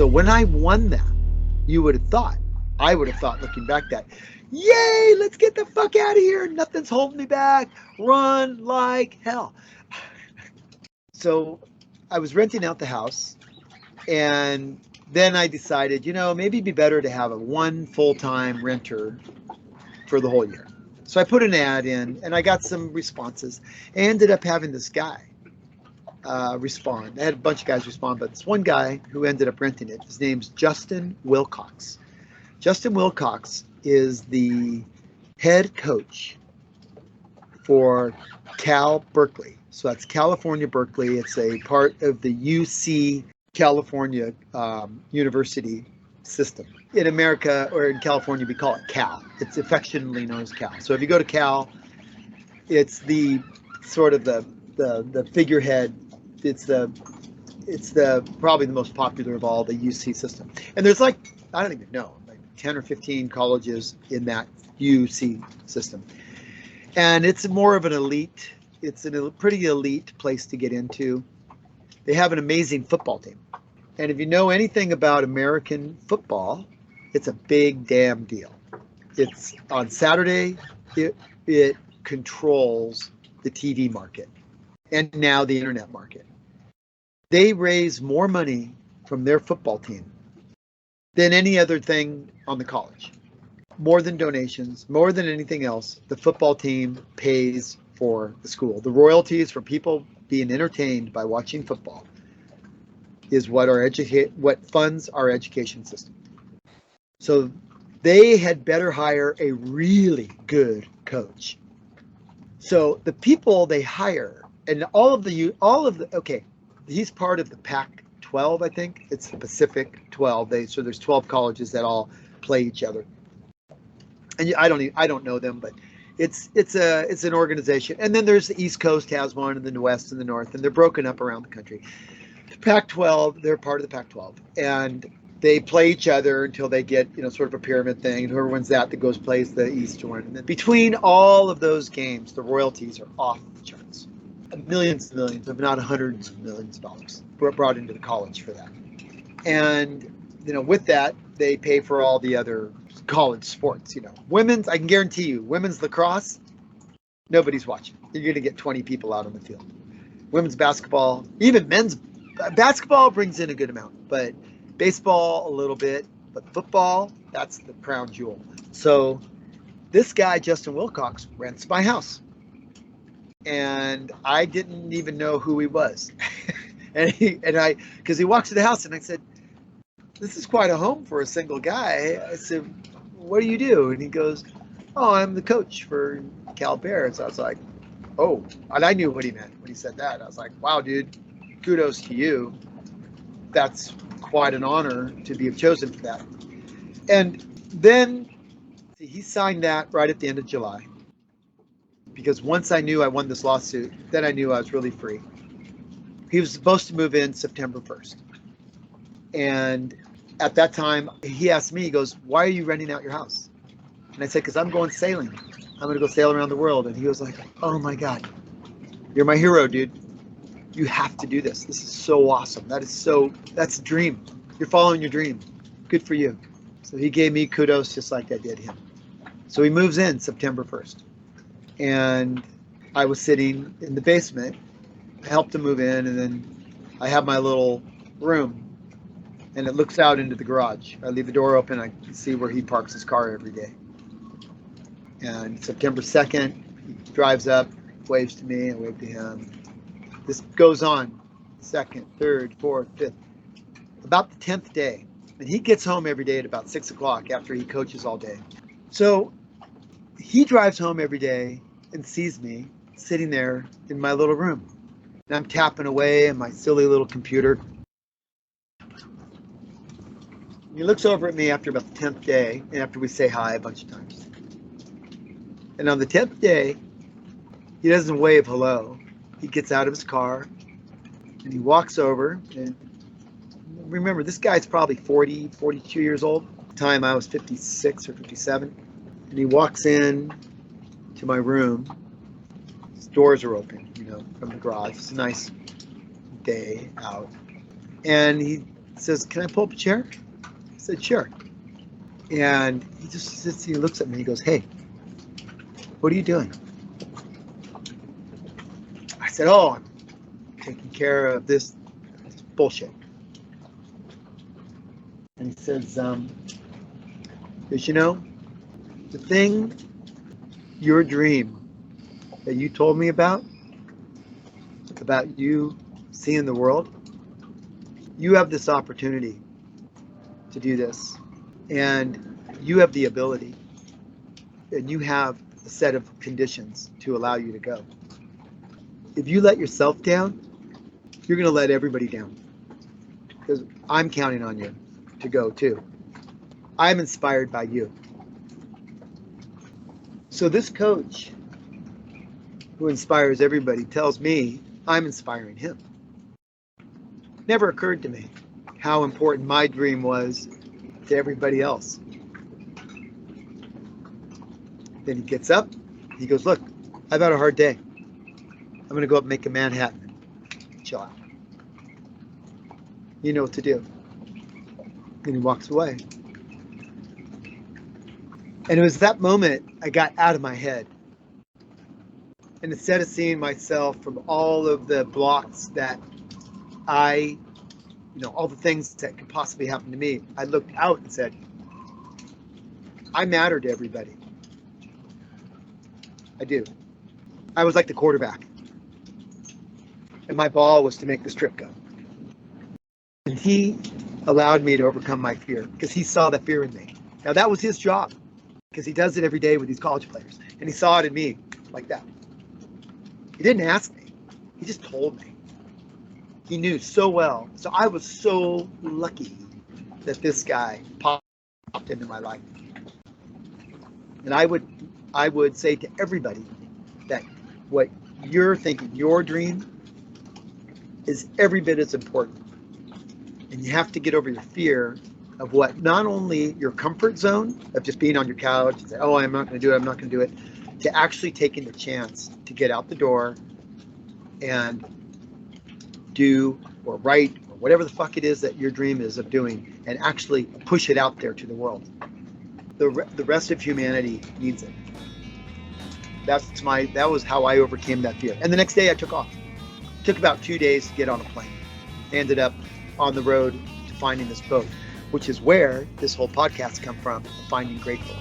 So when I won that, I would have thought looking back that, yay, let's get the fuck out of here. Nothing's holding me back. Run like hell. So I was renting out the house, and then I decided, maybe it'd be better to have a one full-time renter for the whole year. So I put an ad in, and I got some responses. I ended up having this guy respond. I had a bunch of guys respond, but this one guy who ended up renting it, his name's Justin Wilcox. Justin Wilcox is the head coach for Cal Berkeley. So that's California Berkeley. It's a part of the UC California university system. In America or in California, we call it Cal. It's affectionately known as Cal. So if you go to Cal, it's the sort of the figurehead. It's the probably the most popular of all the UC system. And there's I don't even know, 10 or 15 colleges in that UC system. And it's more of an elite, it's a pretty elite place to get into. They have an amazing football team. And if you know anything about American football, it's a big damn deal. It's on Saturday, it controls the TV market and now the internet market. They raise more money from their football team than any other thing on the college. More than donations, more than anything else, the football team pays for the school. The royalties for people being entertained by watching football is what funds our education system. So they had better hire a really good coach. So the people they hire, and okay, he's part of the Pac-12, I think. It's the Pacific 12. So there's 12 colleges that all play each other. And I don't know them, but it's an organization. And then there's the East Coast has one, and the West and the North, and they're broken up around the country. The Pac-12, they're part of the Pac-12, and they play each other until they get sort of a pyramid thing. And whoever wins that goes plays the East one. And then between all of those games, the royalties are off the charts. Millions and millions, if not hundreds of millions of dollars brought into the college for that. And with that, they pay for all the other college sports. Women's, I can guarantee you, women's lacrosse, nobody's watching. You're going to get 20 people out on the field. Women's basketball, even men's basketball brings in a good amount, but baseball a little bit, but football, that's the crown jewel. So this guy, Justin Wilcox, rents my house. And I didn't even know who he was. Because he walks to the house, and I said, this is quite a home for a single guy. I said, what do you do? And he goes, oh, I'm the coach for Cal Bears. I was like, oh, and I knew what he meant when he said that. I was like, wow, dude, kudos to you. That's quite an honor to be chosen for that. And then he signed that right at the end of July. Because once I knew I won this lawsuit, then I knew I was really free. He was supposed to move in September 1st. And at that time, he asked me, he goes, why are you renting out your house? And I said, because I'm going sailing. I'm going to go sail around the world. And he was like, oh my God, you're my hero, dude. You have to do this. This is so awesome. That's a dream. You're following your dream. Good for you. So he gave me kudos just like I did him. So he moves in September 1st. And I was sitting in the basement. I helped him move in, and then I have my little room, and it looks out into the garage. I leave the door open. I can see where he parks his car every day. And September 2nd, he drives up, waves to me, I wave to him. This goes on, 2nd, 3rd, 4th, 5th, about the 10th day. And he gets home every day at about 6 o'clock after he coaches all day. So he drives home every day and sees me sitting there in my little room. And I'm tapping away on my silly little computer. He looks over at me after about the 10th day, and after we say hi a bunch of times. And on the 10th day, he doesn't wave hello. He gets out of his car, and he walks over. And remember, this guy's probably 40, 42 years old. At the time, I was 56 or 57. And he walks in to my room. His doors are open, from the garage. It's a nice day out. And he He says, can I pull up a chair? I said, sure. And he just sits, he looks at me, he goes, hey, what are you doing? I said, oh, I'm taking care of this bullshit. And he says, because you know, the thing, your dream that you told me about you seeing the world, you have this opportunity to do this. And you have the ability, and you have a set of conditions to allow you to go. If you let yourself down, you're going to let everybody down. Because I'm counting on you to go too. I'm inspired by you. So this coach who inspires everybody tells me I'm inspiring him. Never occurred to me how important my dream was to everybody else. Then he gets up, he goes, look, I've had a hard day. I'm going to go up and make a Manhattan and chill out. You know what to do. And he walks away. And it was that moment I got out of my head. And instead of seeing myself from all of the blocks that all the things that could possibly happen to me, I looked out and said, I matter to everybody. I do. I was like the quarterback. And my ball was to make the strip go. And he allowed me to overcome my fear because he saw that fear in me. Now that was his job because he does it every day with these college players. And he saw it in me like that. He didn't ask me. He just told me. He knew so well. So I was so lucky that this guy popped into my life. And I would say to everybody that what you're thinking, your dream, is every bit as important. And you have to get over your fear of what, not only your comfort zone of just being on your couch and say, oh, I'm not going to do it, I'm not going to do it, to actually taking the chance to get out the door and do or write or whatever the fuck it is that your dream is of doing and actually push it out there to the world. The rest of humanity needs it. That was how I overcame that fear. And the next day I took off. It took about 2 days to get on a plane. I ended up on the road to finding this boat, which is where this whole podcast come from, Finding Grateful.